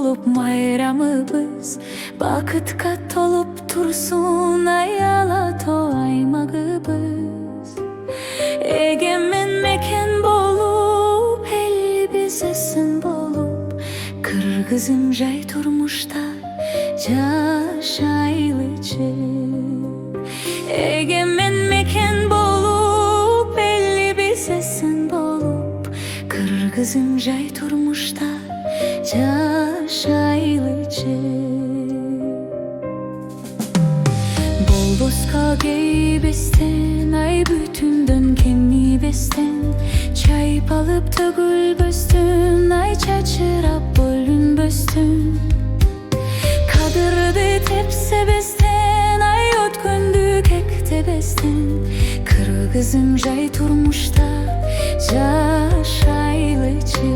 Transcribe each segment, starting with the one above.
bolup mayramыбыз, бакытка толуп турсун аяла тоаймагыбыз. Эгемен мекен болуп, эл бизнесин болуп, кыргызым жай турмушта жашайлычы. Эгемен мекен болуп, эл бизнесин болуп, кыргызым жай турмушта жашайлычы. Болбоска кейбестен, ай бүтүндөн кемибестен, чайпалып төгүлбөстүн, ай чачырап бөлүнбөстүн. Кадырды тепсебестен, ай өткөндү кектебестен, кыргызым жай турмушта жашайлычы.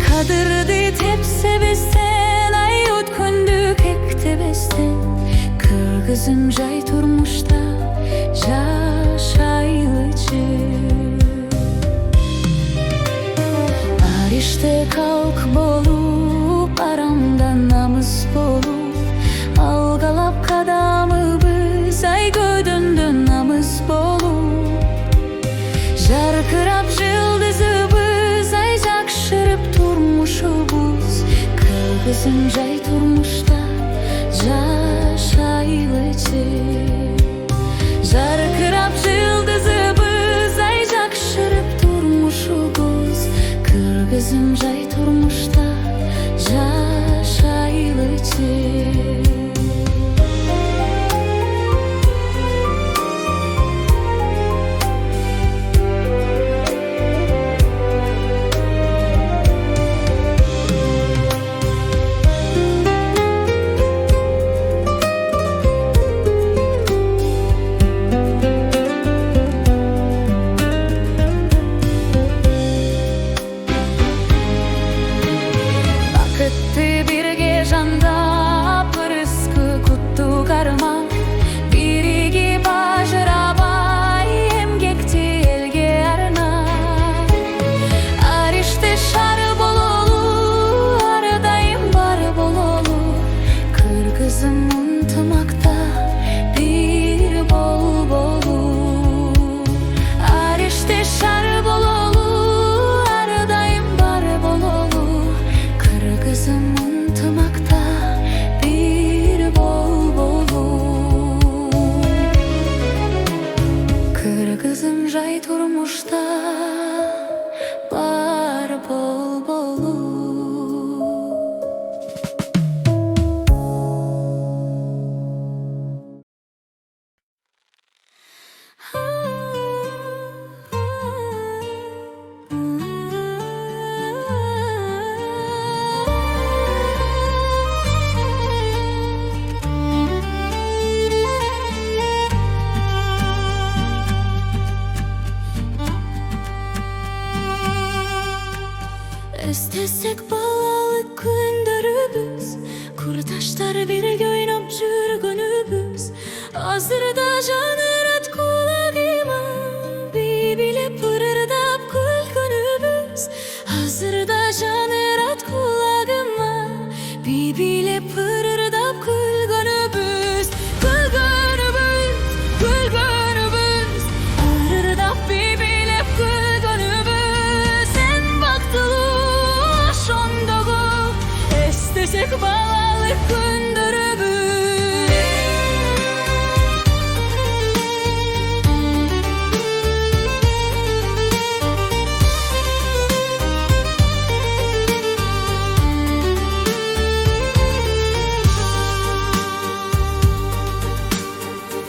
Кадырды тепсебестен, ай өткөндү кектебестен, кыргызым жай турмушта жашайлычы. Ариште калк болуп, арамдан намыс болуп, алгалап кадамыбыз, ай көдөндөн намыс болуп. Жаркырап жылдызыбыз, ай жакшырып турмушубуз, кыргызым жай турмушта жашайлычы. Жаркырап жылдызыбыз, ай жакшырып турмушубуз, кыргызым жай турмушта жашайлычы. Бакытты бирге жандап, ырыскы кутту кармап, биригип ажырабай, эмгекти элге арнап. Ариште шар бололу, ар дайым бар бололу, кыргызым ынтымакта бир болболу. Ариште шар бололу, ар дайым бар бололу, кыргызым ынтымакта бир болболу. Кыргызым жай турмушта бар болболу. Эстесек балалык күндөрүбүз, курдаштар бирге ойноп жүргөнүбүз. Азырда жанырат кулагыма, бибилеп ырырдап күлгөнүбүз. Азырда жанырат кулагыма, бибилеп ырырдап күлгөнүбүз. Күлгөнүбүз, күлгөнүбүз, ырырдап бибилеп күлгөнүбүз. Сен бактылуу ошондогу, эстесек балалык күндөрүбүз.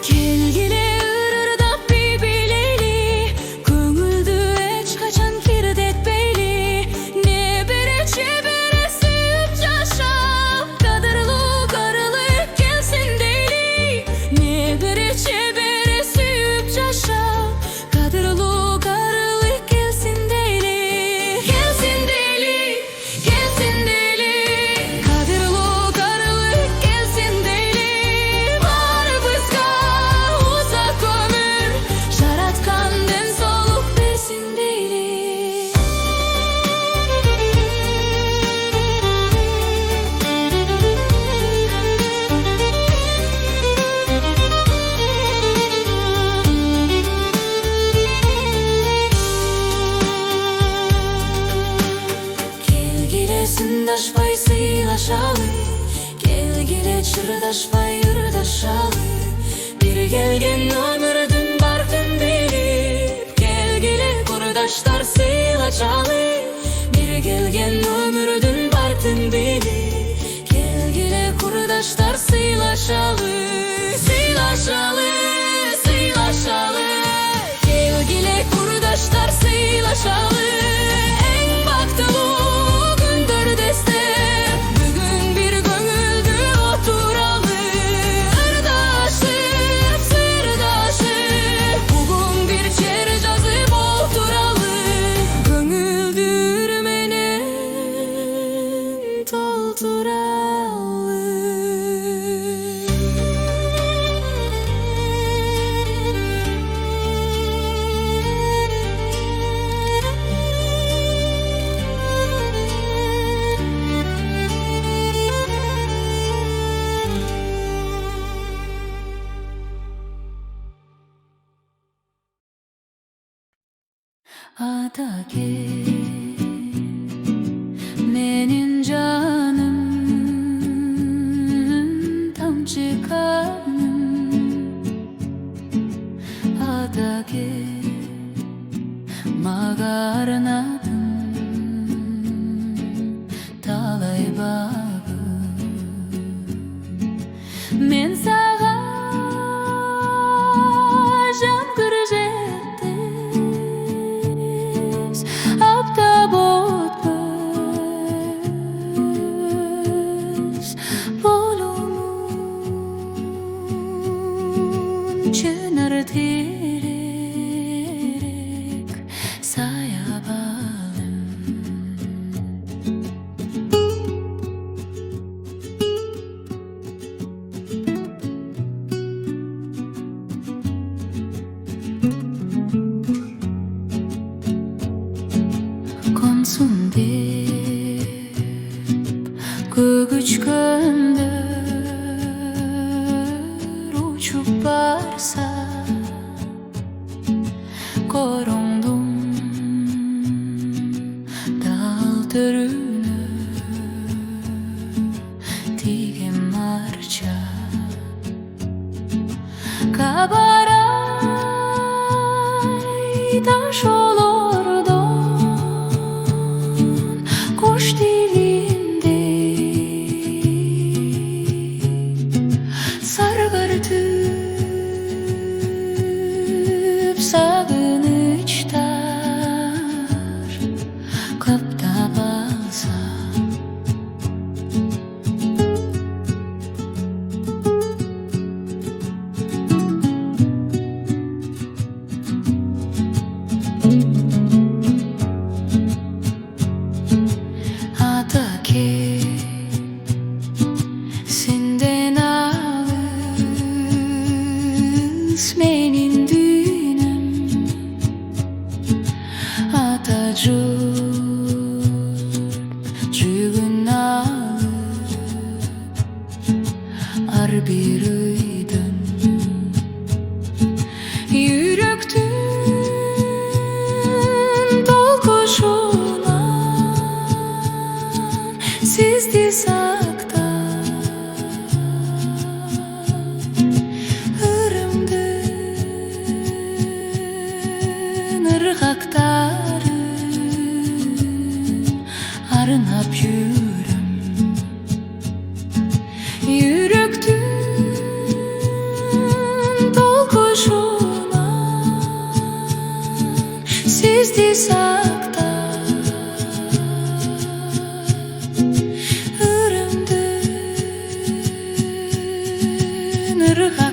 Келгиле ырырдап бибилейли, көңүлдү эч качан кирдетпейли. Небере чебере сүйүп жашап, кадырлуу Şırdaşpay ırdaşalı bir gelgen ömürdün barkın bilip gelgili kurdaşlar sıylaşalı bir gelgen ömürdün barkın bilip gelgili kurdaşlar sıylaşalı sıylaşalı sıylaşalı gelgili kurdaşlar sıylaşalı en baktılı gündür destek bugün bir gönüldü oturalı ırdaşıp sırdaşıp bugün bir çer yazıp oturalı gönüldür menen tolduralı. Adage menin canım tamcı karnım Adage magarnadım talay bağı men sağa can kırjettim apta botmuş bolumun çınar terek saya balım konsun dep güç gönder uçup barsa korundum dal törünü tigem marça kabaray taş olurdun kuş dilinde sargırtıp sağınıçlar kapta balsa Adage senden alız menin düğünüm Atacur cügün alıp ar bir uydun yürektün dolkuşuna sizdi sakta ırımdın ırgaktarı arınap yürüm yürektün dolkuşuna sizdi sakta ırımdın ırgaktarı